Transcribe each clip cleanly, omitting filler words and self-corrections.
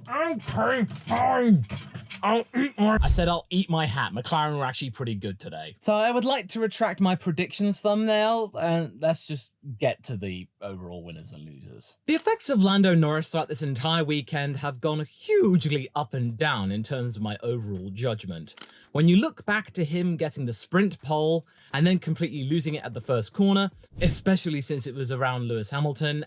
Okay, fine. I said I'll eat my hat. McLaren were actually pretty good today. So I would like to retract my predictions thumbnail, and let's just get to the overall winners and losers. The effects of Lando Norris throughout this entire weekend have gone hugely up and down in terms of my overall judgment. When you look back to him getting the sprint pole and then completely losing it at the first corner, especially since it was around Lewis Hamilton,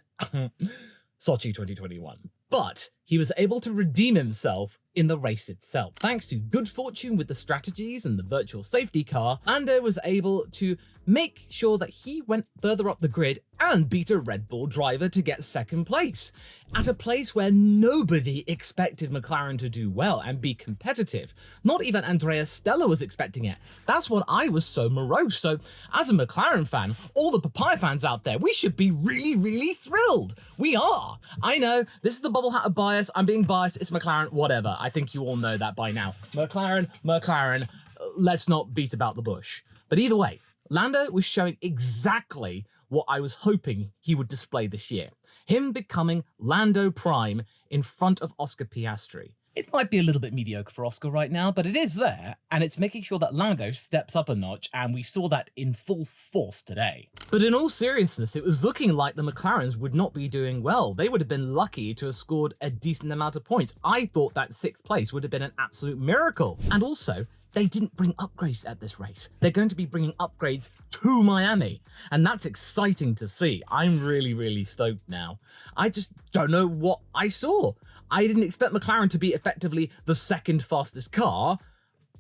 Sochi 2021. But he was able to redeem himself in the race itself. Thanks to good fortune with the strategies and the virtual safety car, Lando was able to make sure that he went further up the grid and beat a Red Bull driver to get second place, at a place where nobody expected McLaren to do well and be competitive. Not even Andrea Stella was expecting it. That's what I was so morose. So as a McLaren fan, all the papaya fans out there, we should be really, really thrilled. We are. I know, this is the bobblehat of bias. I'm being biased. It's McLaren, whatever. I think you all know that by now. McLaren, let's not beat about the bush. But either way, Lando was showing exactly what I was hoping he would display this year. Him becoming Lando Prime in front of Oscar Piastri. It might be a little bit mediocre for Oscar right now, but it is there, and it's making sure that Lando steps up a notch, and we saw that in full force today. But in all seriousness, it was looking like the McLarens would not be doing well. They would have been lucky to have scored a decent amount of points. I thought that 6th place would have been an absolute miracle. And also, they didn't bring upgrades at this race. They're going to be bringing upgrades to Miami, and that's exciting to see. I'm really, really stoked now. I just don't know what I saw. I didn't expect McLaren to be effectively the second fastest car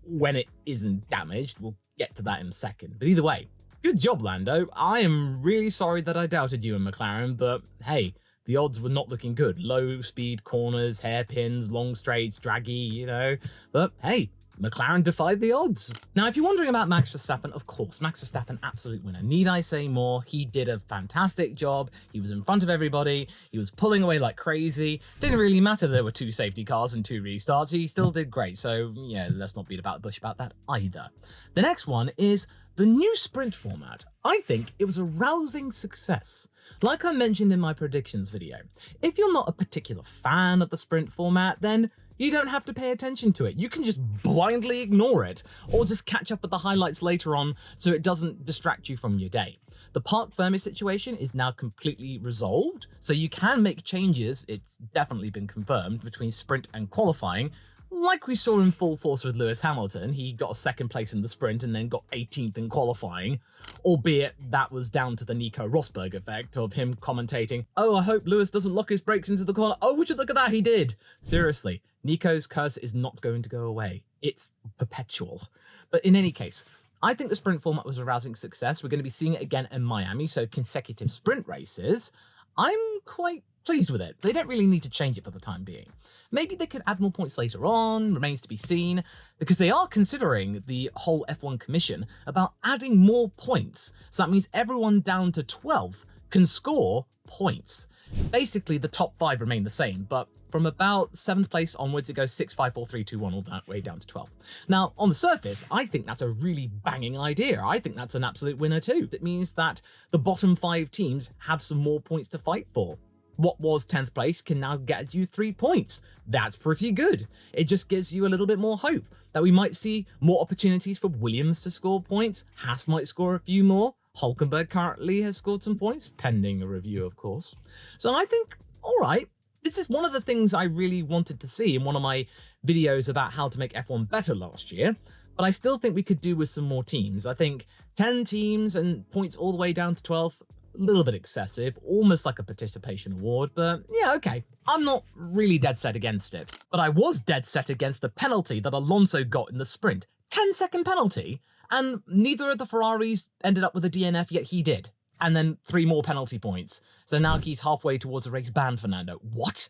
when it isn't damaged. We'll get to that in a second. But either way, good job, Lando. I am really sorry that I doubted you in McLaren, but hey, the odds were not looking good. Low speed corners, hairpins, long straights, draggy, you know. But hey, McLaren defied the odds. Now, if you're wondering about Max Verstappen, of course, Max Verstappen, absolute winner. Need I say more? He did a fantastic job. He was in front of everybody. He was pulling away like crazy. Didn't really matter there were 2 safety cars and 2 restarts. He still did great. So yeah, let's not beat about the bush about that either. The next one is the new sprint format. I think it was a rousing success. Like I mentioned in my predictions video, if you're not a particular fan of the sprint format, then you don't have to pay attention to it. You can just blindly ignore it, or just catch up with the highlights later on so it doesn't distract you from your day. The Parc Fermé situation is now completely resolved, so you can make changes, it's definitely been confirmed, between sprint and qualifying. Like we saw in full force with Lewis Hamilton, he got a 2nd place in the sprint and then got 18th in qualifying, albeit that was down to the Nico Rosberg effect of him commentating, "Oh, I hope Lewis doesn't lock his brakes into the corner." Oh, would you look at that, he did. Seriously, Nico's curse is not going to go away. It's perpetual. But in any case, I think the sprint format was a rousing success. We're going to be seeing it again in Miami, so consecutive sprint races. I'm quite pleased with it. They don't really need to change it for the time being. Maybe they could add more points later on, remains to be seen, because they are considering, the whole F1 Commission, about adding more points. So that means everyone down to 12th can score points. Basically, the top 5 remain the same, but from about 7th place onwards, it goes 6, 5, 4, 3, 2, 1, all that way down to 12th. Now, on the surface, I think that's a really banging idea. I think that's an absolute winner too. It means that the bottom 5 teams have some more points to fight for. What was 10th place can now get you 3 points. That's pretty good. It just gives you a little bit more hope that we might see more opportunities for Williams to score points. Haas might score a few more. Hulkenberg currently has scored some points, pending a review, of course. So I think, all right, this is one of the things I really wanted to see in one of my videos about how to make F1 better last year, but I still think we could do with some more teams. I think 10 teams and points all the way down to 12, a little bit excessive, almost like a participation award, but yeah, okay. I'm not really dead set against it, but I was dead set against the penalty that Alonso got in the sprint. 10-second penalty, and neither of the Ferraris ended up with a DNF, yet he did. And then 3 more penalty points. So now he's halfway towards a race ban, Fernando. What?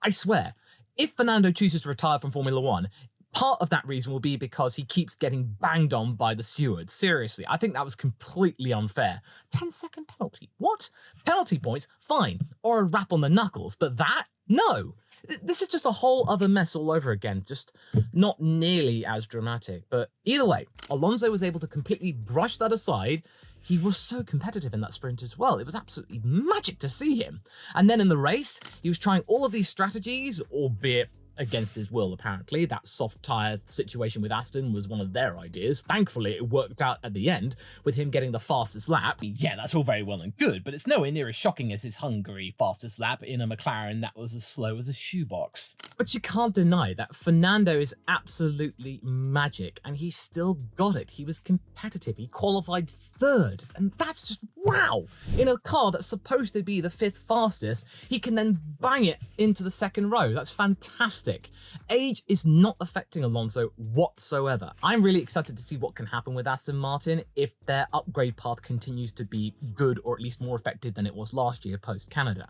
I swear, if Fernando chooses to retire from Formula 1, part of that reason will be because he keeps getting banged on by the stewards. Seriously, I think that was completely unfair. 10-second penalty. What? Penalty points? Fine. Or a rap on the knuckles. But that? No. This is just a whole other mess all over again, just not nearly as dramatic. But either way, Alonso was able to completely brush that aside. he was so competitive in that sprint as well. It was absolutely magic to see him. And then in the race, he was trying all of these strategies, albeit against his will, apparently. That soft tyre situation with Aston was one of their ideas. Thankfully, it worked out at the end with him getting the fastest lap. Yeah, that's all very well and good, but it's nowhere near as shocking as his Hungary fastest lap in a McLaren that was as slow as a shoebox. But you can't deny that Fernando is absolutely magic, and he still got it. He was competitive. He qualified third, and that's just wow! In a car that's supposed to be the 5th fastest, he can then bang it into the 2nd row. That's fantastic. Age is not affecting Alonso whatsoever. I'm really excited to see what can happen with Aston Martin if their upgrade path continues to be good, or at least more effective than it was last year post-Canada.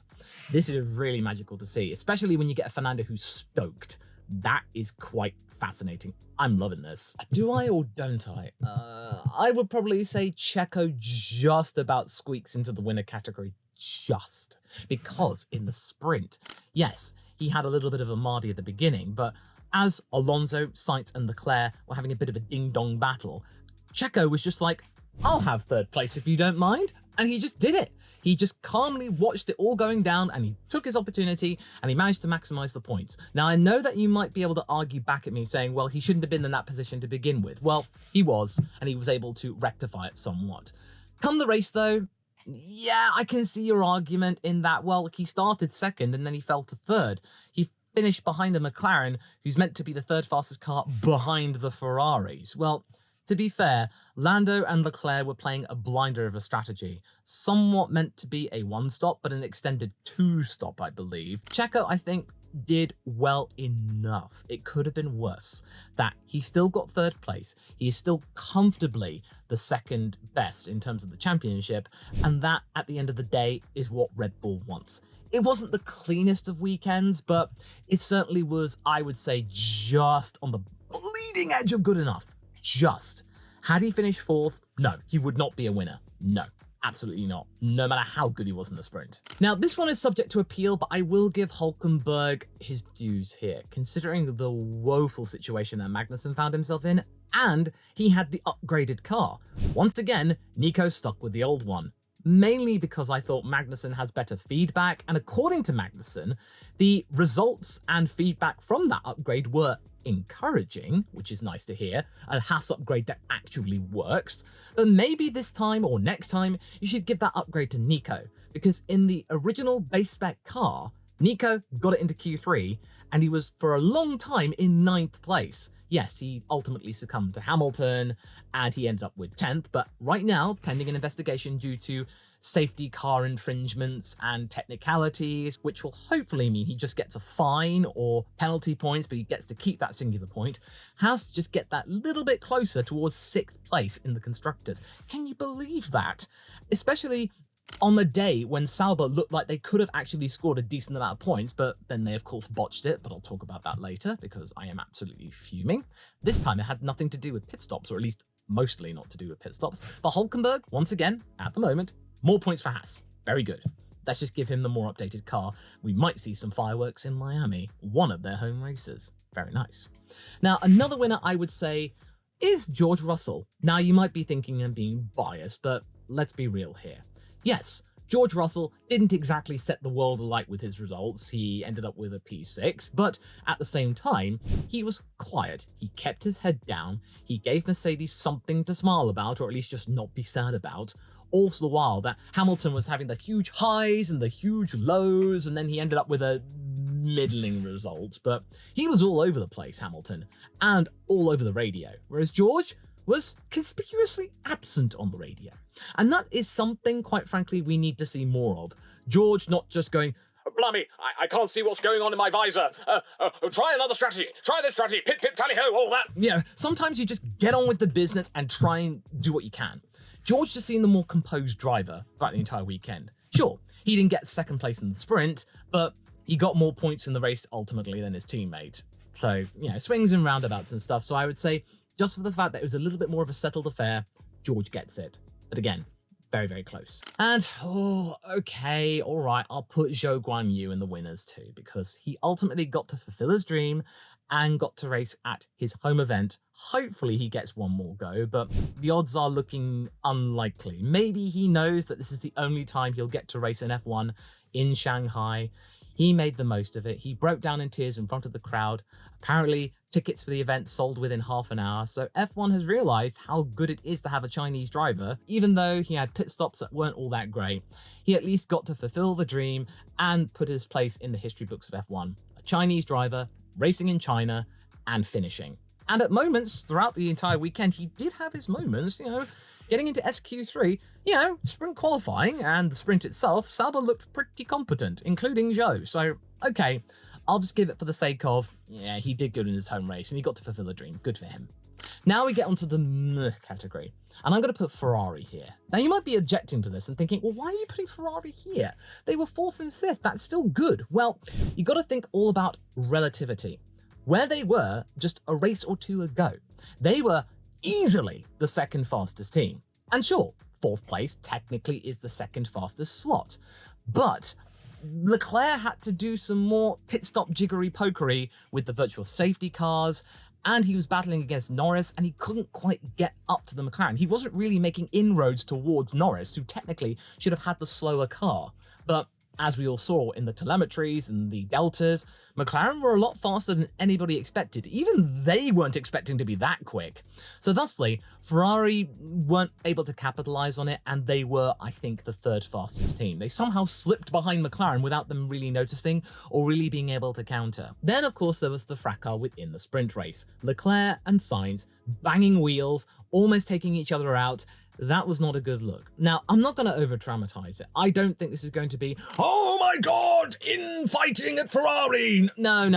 This is really magical to see, especially when you get a Fernando who's stoked. That is quite fascinating. I'm loving this. Do I or don't I? I would probably say Checo just about squeaks into the winner category, just. Because in the sprint, yes, he had a little bit of a Mardy at the beginning, but as Alonso, Sainz and Leclerc were having a bit of a ding-dong battle, Checo was just like, I'll have 3rd place if you don't mind. And he just did it. He just calmly watched it all going down, and he took his opportunity and he managed to maximize the points. Now, I know that you might be able to argue back at me saying, well, he shouldn't have been in that position to begin with. Well, he was, and he was able to rectify it somewhat. Come the race, though, yeah, I can see your argument in that, well, he started 2nd and then he fell to 3rd. He finished behind a McLaren who's meant to be the 3rd fastest car behind the Ferraris. Well, to be fair, Lando and Leclerc were playing a blinder of a strategy, somewhat meant to be a 1-stop, but an extended 2-stop, I believe. Checo, I think, did well enough. It could have been worse. That he still got 3rd place. He is still comfortably the 2nd best in terms of the championship, and that, at the end of the day, is what Red Bull wants. It wasn't the cleanest of weekends, but it certainly was, I would say, just on the bleeding edge of good enough. Just. Had he finished 4th? No, he would not be a winner. No. Absolutely not, no matter how good he was in the sprint. Now, this one is subject to appeal, but I will give Hülkenberg his dues here, considering the woeful situation that Magnussen found himself in, and he had the upgraded car. Once again, Nico stuck with the old one, mainly because I thought Magnussen has better feedback, and according to Magnussen, the results and feedback from that upgrade were encouraging, which is nice to hear, a Haas upgrade that actually works. But maybe this time or next time, you should give that upgrade to Nico, because in the original base spec car, Nico got it into Q3, and he was for a long time in 9th place. Yes, he ultimately succumbed to Hamilton, and he ended up with 10th, but right now, pending an investigation due to safety car infringements and technicalities, which will hopefully mean he just gets a fine or penalty points, but he gets to keep that singular point, has to just get that little bit closer towards 6th place in the Constructors. Can you believe that? Especially on the day when Sauber looked like they could have actually scored a decent amount of points, but then they of course botched it, but I'll talk about that later because I am absolutely fuming. This time it had nothing to do with pit stops, or at least mostly not to do with pit stops. But Hülkenberg, once again, at the moment, more points for Haas. Very good. Let's just give him the more updated car. We might see some fireworks in Miami, one of their home races. Very nice. Now, another winner I would say is George Russell. Now, you might be thinking I'm being biased, but let's be real here. Yes, George Russell didn't exactly set the world alight with his results. He ended up with a P6, but at the same time, he was quiet. He kept his head down. He gave Mercedes something to smile about, or at least just not be sad about. All the while that Hamilton was having the huge highs and the huge lows, and then he ended up with a middling result. But he was all over the place, Hamilton, and all over the radio, whereas George was conspicuously absent on the radio. And that is something, quite frankly, we need to see more of. George not just going, blimey, I can't see what's going on in my visor. Try another strategy. Try this strategy. Pit, tally-ho, all that. You know, sometimes you just get on with the business and try and do what you can. George just seemed the more composed driver throughout the entire weekend. Sure, he didn't get 2nd place in the sprint, but he got more points in the race ultimately than his teammate. So, you know, swings and roundabouts and stuff. So I would say, just for the fact that it was a little bit more of a settled affair, George gets it. But again, Very, very close. And, oh, okay, all right, I'll put Zhou Guanyu in the winners too, because he ultimately got to fulfill his dream and got to race at his home event. Hopefully he gets one more go, but the odds are looking unlikely. Maybe he knows that this is the only time he'll get to race in F1 in Shanghai. He made the most of it. He broke down in tears in front of the crowd. Apparently, tickets for the event sold within half an hour, so F1 has realized how good it is to have a Chinese driver. Even though he had pit stops that weren't all that great, he at least got to fulfill the dream and put his place in the history books of F1. A Chinese driver, racing in China, and finishing. And at moments throughout the entire weekend, he did have his moments, getting into SQ3, sprint qualifying and the sprint itself, Sauber looked pretty competent, including Zhou. So, okay, I'll just give it for the sake of, he did good in his home race and he got to fulfill a dream. Good for him. Now we get onto the meh category, and I'm going to put Ferrari here. Now you might be objecting to this and thinking, well, why are you putting Ferrari here? They were 4th and 5th, that's still good. Well, you got to think all about relativity. Where they were just a race or two ago, they were easily the second fastest team. And sure, 4th place technically is the second fastest slot, but Leclerc had to do some more pit stop jiggery pokery with the virtual safety cars, and he was battling against Norris, and he couldn't quite get up to the McLaren. He wasn't really making inroads towards Norris, who technically should have had the slower car. But as we all saw in the telemetries and the deltas, McLaren were a lot faster than anybody expected. Even they weren't expecting to be that quick. So thusly, Ferrari weren't able to capitalize on it, and they were, I think, the 3rd fastest team. They somehow slipped behind McLaren without them really noticing or really being able to counter. Then, of course, there was the fracas within the sprint race. Leclerc and Sainz banging wheels, almost taking each other out. That was not a good look. Now, I'm not going to over-dramatize it. I don't think this is going to be, oh my god, infighting at Ferrari. No.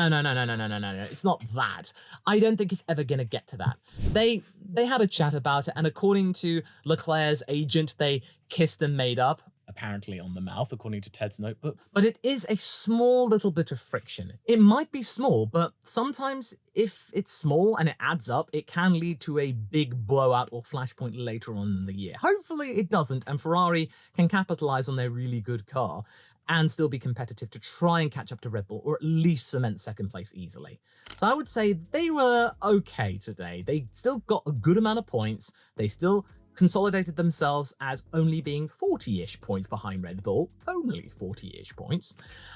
It's not that. I don't think it's ever going to get to that. They had a chat about it, and according to Leclerc's agent, they kissed and made up. Apparently on the mouth, according to Ted's notebook. But it is a small little bit of friction. It might be small, but sometimes if it's small and it adds up, it can lead to a big blowout or flashpoint later on in the year. Hopefully it doesn't, and Ferrari can capitalize on their really good car and still be competitive to try and catch up to Red Bull, or at least cement 2nd place easily. So I would say they were okay today. They still got a good amount of points. They still consolidated themselves as only being 40-ish points behind Red Bull, only 40-ish points,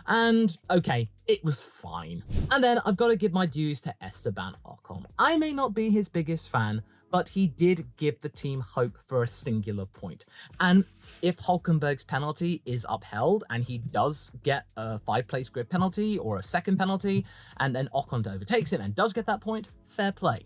and okay, it was fine. And then I've got to give my dues to Esteban Ocon. I may not be his biggest fan, but he did give the team hope for a singular point. And if Hülkenberg's penalty is upheld and he does get a 5-place grid penalty or a 2nd penalty, and then Ocon overtakes him and does get that point, fair play.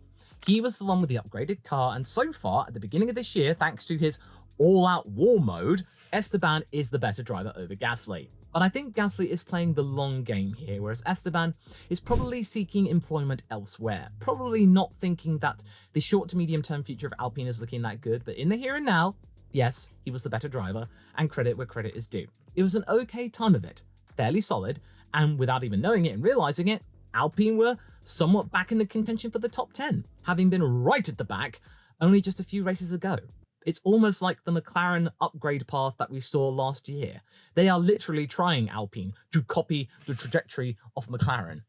He was the one with the upgraded car, and so far, at the beginning of this year, thanks to his all-out war mode, Esteban is the better driver over Gasly. But I think Gasly is playing the long game here, whereas Esteban is probably seeking employment elsewhere, probably not thinking that the short to medium-term future of Alpine is looking that good, but in the here and now, yes, he was the better driver, and credit where credit is due. It was an okay ton of it, fairly solid, and without even knowing it and realizing it, Alpine were somewhat back in the contention for the top 10, having been right at the back only just a few races ago. It's almost like the McLaren upgrade path that we saw last year. They are literally trying, Alpine, to copy the trajectory of McLaren.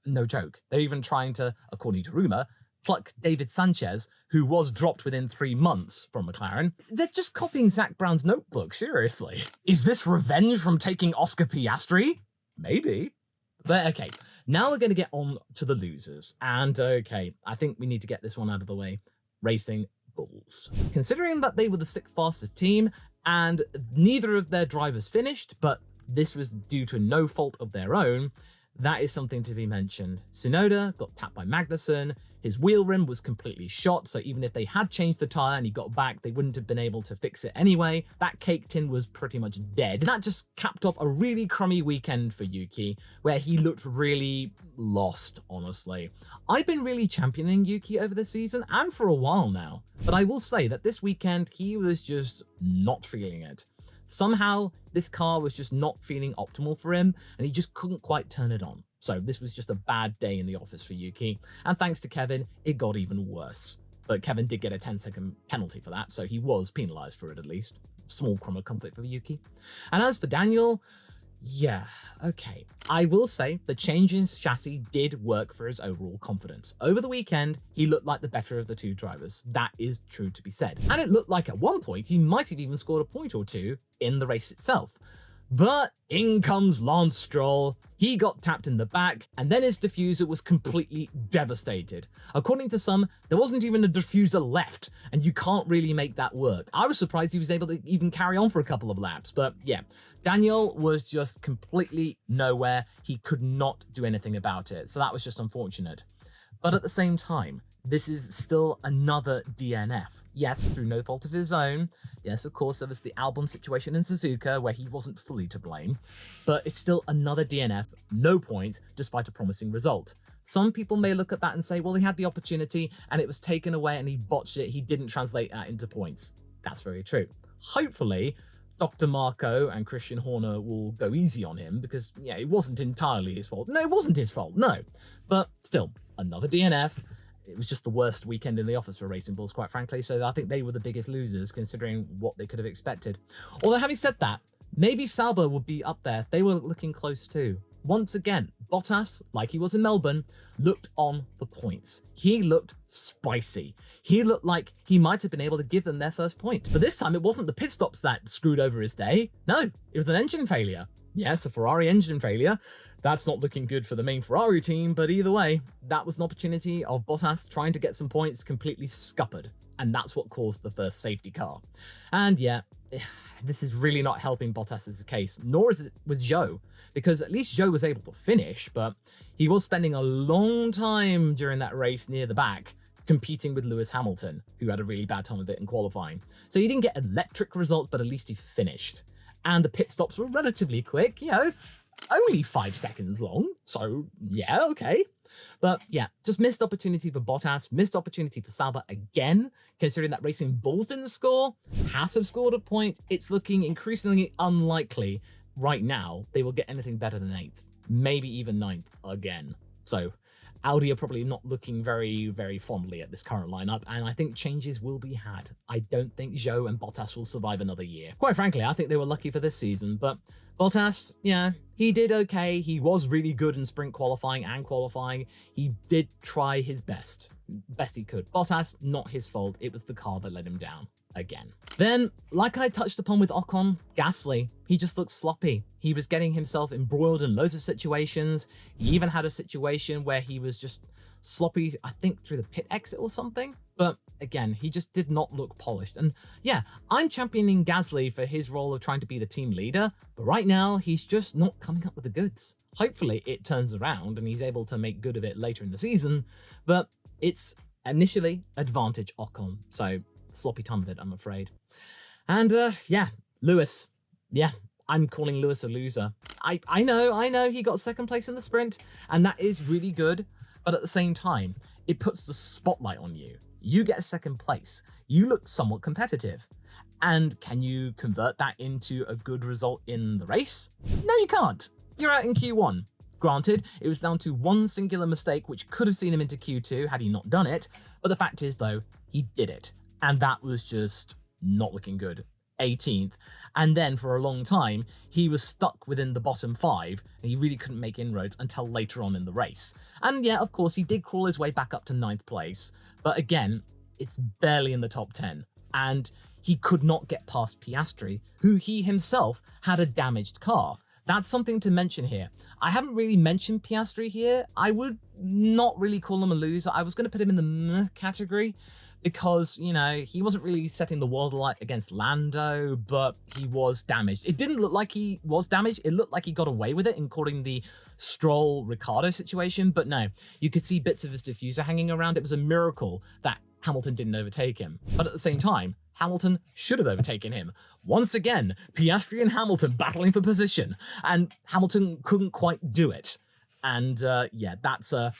No joke. They're even trying to, according to rumour, pluck David Sanchez, who was dropped within 3 months from McLaren. They're just copying Zach Brown's notebook, seriously. Is this revenge from taking Oscar Piastri? Maybe. But okay, now we're going to get on to the losers. And okay, I think we need to get this one out of the way. Racing Bulls. Considering that they were the 6th fastest team and neither of their drivers finished, but this was due to no fault of their own, that is something to be mentioned. Tsunoda got tapped by Magnussen, his wheel rim was completely shot, so even if they had changed the tyre and he got back, they wouldn't have been able to fix it anyway. That cake tin was pretty much dead. That just capped off a really crummy weekend for Yuki, where he looked really lost, honestly. I've been really championing Yuki over the season, and for a while now, but I will say that this weekend, he was just not feeling it. Somehow, this car was just not feeling optimal for him, and he just couldn't quite turn it on. So this was just a bad day in the office for Yuki, and thanks to Kevin, it got even worse. But Kevin did get a 10-second penalty for that, so he was penalised for it at least. small crumb of comfort for Yuki. And as for Daniel, yeah, okay. I will say the change in chassis did work for his overall confidence. Over the weekend, he looked like the better of the two drivers. That is true to be said. And it looked like at one point he might have even scored a point or two in the race itself. But in comes Lance Stroll. He got tapped in the back, and then his diffuser was completely devastated. According to some, there wasn't even a diffuser left, and you can't really make that work. I was surprised he was able to even carry on for a couple of laps, but yeah, Daniel was just completely nowhere. He could not do anything about it, so that was just unfortunate. But at the same time, this is still another DNF. Yes, through no fault of his own. Yes, of course, there was the Albon situation in Suzuka where he wasn't fully to blame. But it's still another DNF, no points, despite a promising result. Some people may look at that and say, well, he had the opportunity and it was taken away and he botched it. He didn't translate that into points. That's very true. Hopefully, Dr. Marco and Christian Horner will go easy on him because, yeah, it wasn't entirely his fault. No, it wasn't his fault, no. But still, another DNF. It was just the worst weekend in the office for Racing Bulls, quite frankly, so I think they were the biggest losers considering what they could have expected. Although having said that, maybe Sauber would be up there. They were looking close too. Once again, Bottas, like he was in Melbourne, looked on the points. He looked spicy. He looked like he might have been able to give them their first point. But this time it wasn't the pit stops that screwed over his day. No, it was an engine failure. Yes, a Ferrari engine failure. That's not looking good for the main Ferrari team, but either way, that was an opportunity of Bottas trying to get some points completely scuppered, and that's what caused the first safety car. And yeah, this is really not helping Bottas's case, nor is it with Zhou, because at least Zhou was able to finish, but he was spending a long time during that race near the back, competing with Lewis Hamilton, who had a really bad time of it in qualifying. So he didn't get electric results, but at least he finished. And the pit stops were relatively quick, you know, only 5 seconds long, so yeah, okay. But yeah, just missed opportunity for Bottas, missed opportunity for Sauber again, considering that Racing Bulls didn't score, Haas have scored a point. It's looking increasingly unlikely right now they will get anything better than 8th, maybe even 9th again. So Audi are probably not looking very, very fondly at this current lineup, and I think changes will be had. I don't think Zhou and Bottas will survive another year. Quite frankly, I think they were lucky for this season, but Bottas, yeah, he did okay. He was really good in sprint qualifying and qualifying. He did try his best he could. Bottas, not his fault. It was the car that let him down again. Then, like I touched upon with Ocon, Gasly, he just looked sloppy. He was getting himself embroiled in loads of situations. He even had a situation where he was just sloppy, I think through the pit exit or something. But again, he just did not look polished. And yeah, I'm championing Gasly for his role of trying to be the team leader, but right now he's just not coming up with the goods. Hopefully it turns around and he's able to make good of it later in the season, but it's initially advantage Ocon, so sloppy time of it, I'm afraid. And yeah, Lewis. Yeah, I'm calling Lewis a loser. I know he got second place in the sprint, and that is really good, but at the same time, it puts the spotlight on you. You get second place. You look somewhat competitive. And can you convert that into a good result in the race? No, you can't. You're out in Q1. Granted, it was down to one singular mistake which could have seen him into Q2 had he not done it, but the fact is, though, he did it. And that was just not looking good. 18th. And then for a long time, he was stuck within the bottom 5, and he really couldn't make inroads until later on in the race. And yeah, of course, he did crawl his way back up to 9th place. But again, it's barely in the top 10. And he could not get past Piastri, who he himself had a damaged car. That's something to mention here. I haven't really mentioned Piastri here. I would not really call him a loser. I was going to put him in the meh category because, you know, he wasn't really setting the world alight against Lando, but he was damaged. It didn't look like he was damaged. It looked like he got away with it, including the Stroll-Ricciardo situation, but no, you could see bits of his diffuser hanging around. It was a miracle that Hamilton didn't overtake him. But at the same time, Hamilton should have overtaken him. Once again, Piastri and Hamilton battling for position, and Hamilton couldn't quite do it. And yeah, that's a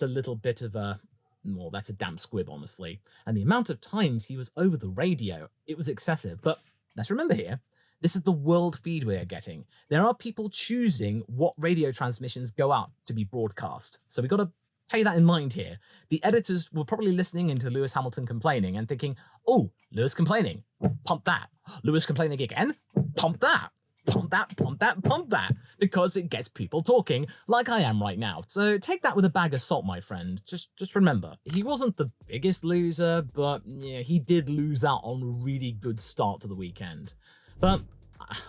little bit of a, well, that's a damn squib, honestly. And the amount of times he was over the radio, it was excessive. But let's remember here, this is the world feed we are getting. There are people choosing what radio transmissions go out to be broadcast. So we got to pay that in mind here. The editors were probably listening into Lewis Hamilton complaining and thinking, oh, Lewis complaining, pump that. Lewis complaining again, pump that. Pump that, pump that, pump that, because it gets people talking like I am right now. So take that with a bag of salt, my friend. Just remember, he wasn't the biggest loser, but yeah, he did lose out on a really good start to the weekend. But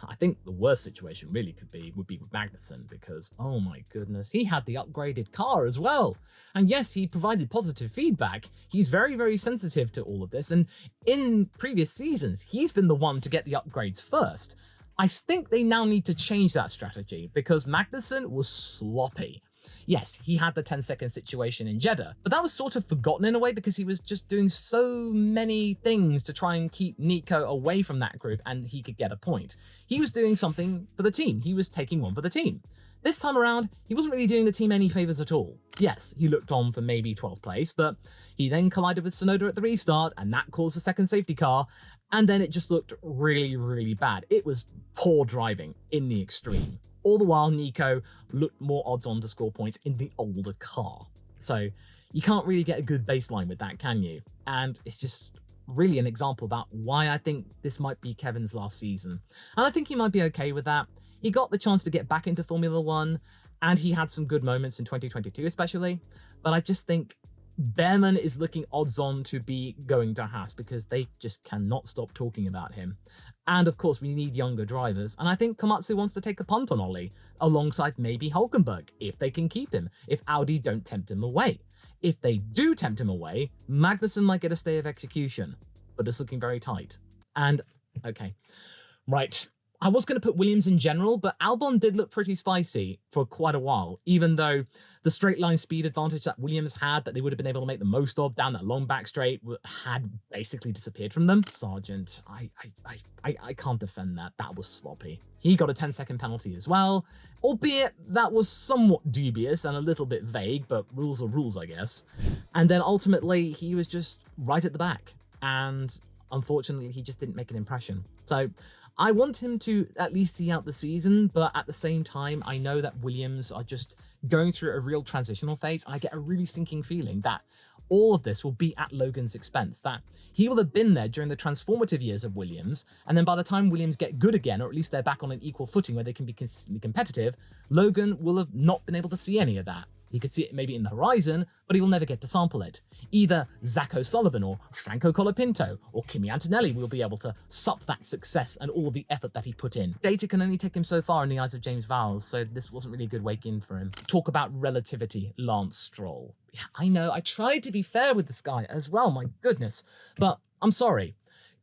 I think the worst situation really would be with Magnussen, because oh my goodness, he had the upgraded car as well. And yes, he provided positive feedback. He's very, very sensitive to all of this. And in previous seasons, he's been the one to get the upgrades first. I think they now need to change that strategy, because Magnussen was sloppy. Yes, he had the 10-second situation in Jeddah, but that was sort of forgotten in a way because he was just doing so many things to try and keep Nico away from that group and he could get a point. He was doing something for the team. He was taking one for the team. This time around, he wasn't really doing the team any favours at all. Yes, he looked on for maybe 12th place, but he then collided with Tsunoda at the restart, and that caused a second safety car, and then it just looked really, really bad. It was poor driving in the extreme. All the while, Nico looked more odds-on to score points in the older car. So you can't really get a good baseline with that, can you? And it's just really an example about why I think this might be Kevin's last season. And I think he might be okay with that. He got the chance to get back into Formula One, and he had some good moments in 2022 especially, but I just think Behrman is looking odds-on to be going to Haas because they just cannot stop talking about him. And of course, we need younger drivers, and I think Komatsu wants to take a punt on Ollie, alongside maybe Hulkenberg, if they can keep him, if Audi don't tempt him away. If they do tempt him away, Magnussen might get a stay of execution, but it's looking very tight. And, okay, right. I was going to put Williams in general, but Albon did look pretty spicy for quite a while, even though the straight line speed advantage that Williams had, that they would have been able to make the most of down that long back straight, had basically disappeared from them. Sargent, I can't defend that. That was sloppy. He got a 10-second penalty as well, albeit that was somewhat dubious and a little bit vague, but rules are rules, I guess. And then ultimately, he was just right at the back, and unfortunately, he just didn't make an impression. So I want him to at least see out the season, but at the same time, I know that Williams are just going through a real transitional phase. I get a really sinking feeling that all of this will be at Logan's expense, that he will have been there during the transformative years of Williams, and then by the time Williams get good again, or at least they're back on an equal footing where they can be consistently competitive, Logan will have not been able to see any of that. He could see it maybe in the horizon, but he will never get to sample it. Either Zach O'Sullivan or Franco Colapinto or Kimi Antonelli will be able to sup that success and all of the effort that he put in. Data can only take him so far in the eyes of James Vowles, so this wasn't really a good wake in for him. Talk about relativity, Lance Stroll. Yeah, I know, I tried to be fair with this guy as well, my goodness, but I'm sorry.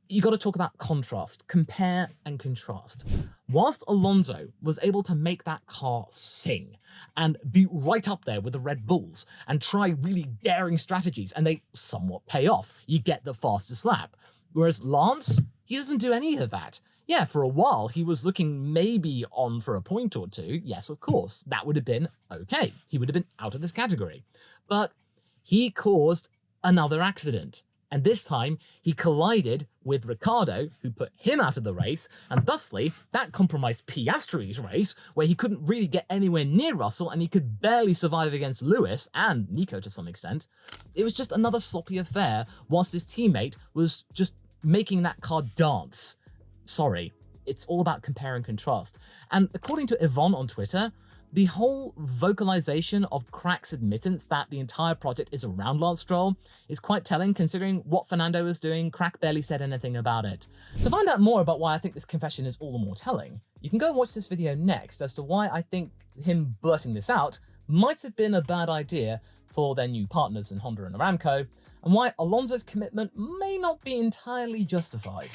You got to talk about contrast, compare and contrast. Whilst Alonso was able to make that car sing and be right up there with the Red Bulls and try really daring strategies, and they somewhat pay off. You get the fastest lap. Whereas Lance, he doesn't do any of that. Yeah, for a while, he was looking maybe on for a point or two. Yes, of course, that would have been okay. He would have been out of this category. But he caused another accident. And this time, he collided with Ricciardo, who put him out of the race, and thusly, that compromised Piastri's race, where he couldn't really get anywhere near Russell, and he could barely survive against Lewis, and Nico to some extent. It was just another sloppy affair, whilst his teammate was just making that car dance. Sorry, it's all about compare and contrast. And according to Yvonne on Twitter, the whole vocalization of Crack's admittance that the entire project is around Lance Stroll is quite telling, considering what Fernando was doing. Crack barely said anything about it. To find out more about why I think this confession is all the more telling, you can go and watch this video next as to why I think him blurting this out might have been a bad idea for their new partners in Honda and Aramco, and why Alonso's commitment may not be entirely justified.